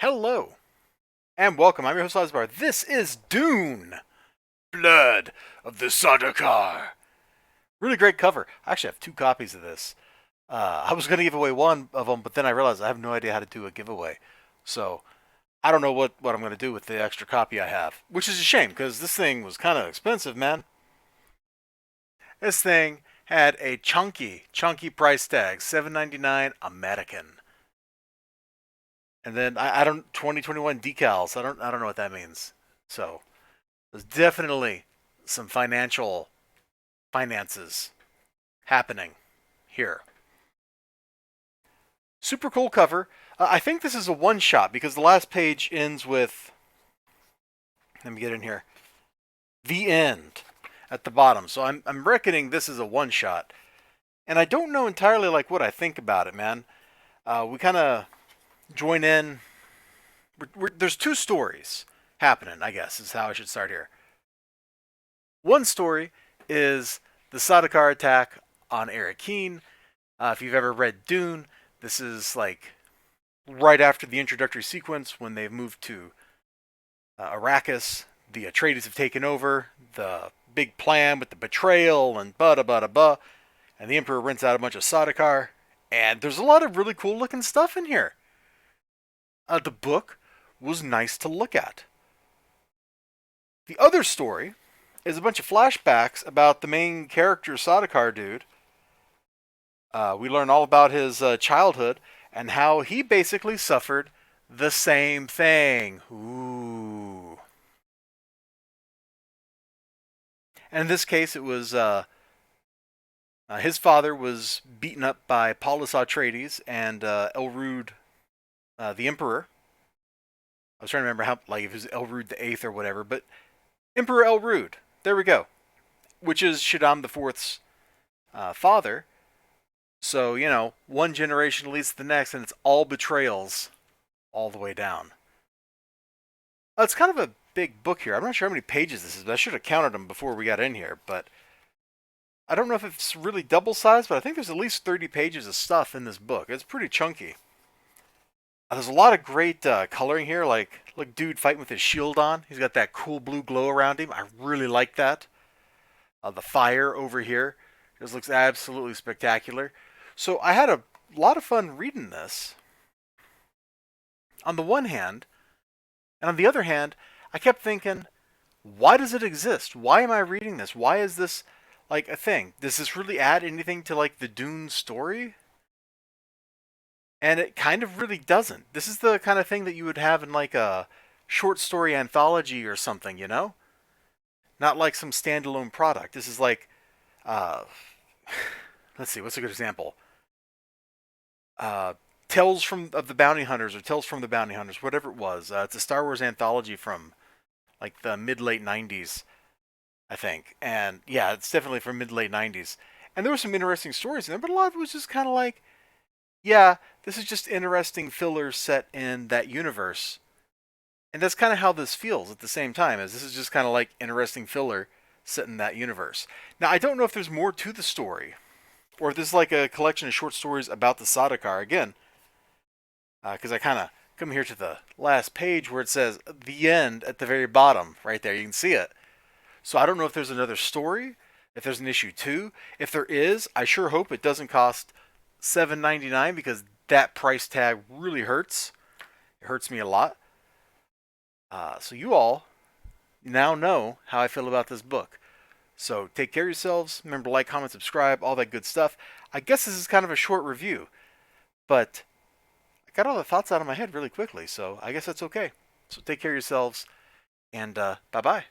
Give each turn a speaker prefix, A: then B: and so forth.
A: Hello, and welcome. I'm your host, Elizibar. This is Dune, Blood of the Sardaukar. Really great cover. I actually have two copies of this. I was going to give away one of them, but then I realized I have no idea how to do a giveaway. So I don't know what I'm going to do with the extra copy I have, which is a shame because this thing was kind of expensive, man. This thing had a chunky price tag, $7.99 American. And then I don't 2021 decals. I don't know what that means. So there's definitely some finances happening here. Super cool cover. I think this is a one shot because the last page ends with. Let me get in here. The end at the bottom. So I'm reckoning this is a one shot, and I don't know entirely like what I think about it, man. We kind of join in. There's two stories happening, I guess, is how I should start here. One story is the Sardaukar attack on Arrakeen. If you've ever read Dune, this is like right after the introductory sequence when they've moved to Arrakis. The Atreides have taken over. The big plan with the betrayal and ba-da-ba-da-ba. And the Emperor rents out a bunch of Sardaukar. And there's a lot of really cool looking stuff in here. The book was nice to look at. The other story is a bunch of flashbacks about the main character, Sardaukar dude. We learn all about his childhood and how he basically suffered the same thing. Ooh. And in this case, it was his father was beaten up by Paulus Atreides and Elrond, the Emperor. I was trying to remember how, like, if it was Elrond the Eighth or whatever, but Emperor Elrond. There we go. Which is Shaddam the Fourth's father. So, one generation leads to the next, and it's all betrayals all the way down. It's kind of a big book here. I'm not sure how many pages this is, but I should have counted them before we got in here. But I don't know if it's really double sized, but I think there's at least 30 pages of stuff in this book. It's pretty chunky. There's a lot of great coloring here. Like, look, dude fighting with his shield on. He's got that cool blue glow around him. I really like that. The fire over here just looks absolutely spectacular. So I had a lot of fun reading this. On the one hand, and on the other hand, I kept thinking, why does it exist? Why am I reading this? Why is this like a thing? Does this really add anything to like the Dune story? And it kind of really doesn't. This is the kind of thing that you would have in like a short story anthology or something, Not like some standalone product. This is like, uh, let's see, what's a good example? Tales of the Bounty Hunters or Tales from the Bounty Hunters, whatever it was. It's a Star Wars anthology from like the mid-late 90s, I think. And yeah, it's definitely from mid-late 90s. And there were some interesting stories in there, but a lot of it was just kind of like, yeah, this is just interesting filler set in that universe. And that's kind of how this feels at the same time, as this is just kind of like interesting filler set in that universe. Now, I don't know if there's more to the story, or if this is like a collection of short stories about the Sardaukar again, because I kind of come here to the last page where it says the end at the very bottom, right there. You can see it. So I don't know if there's another story, if there's an issue 2. If there is, I sure hope it doesn't cost $7.99 because that price tag really hurts. It hurts me a lot. So you all now know how I feel about this book. So take care of yourselves. Remember to like, comment, subscribe, all that good stuff. I guess this is kind of a short review, but I got all the thoughts out of my head really quickly, so I guess that's okay. So take care of yourselves, and bye-bye.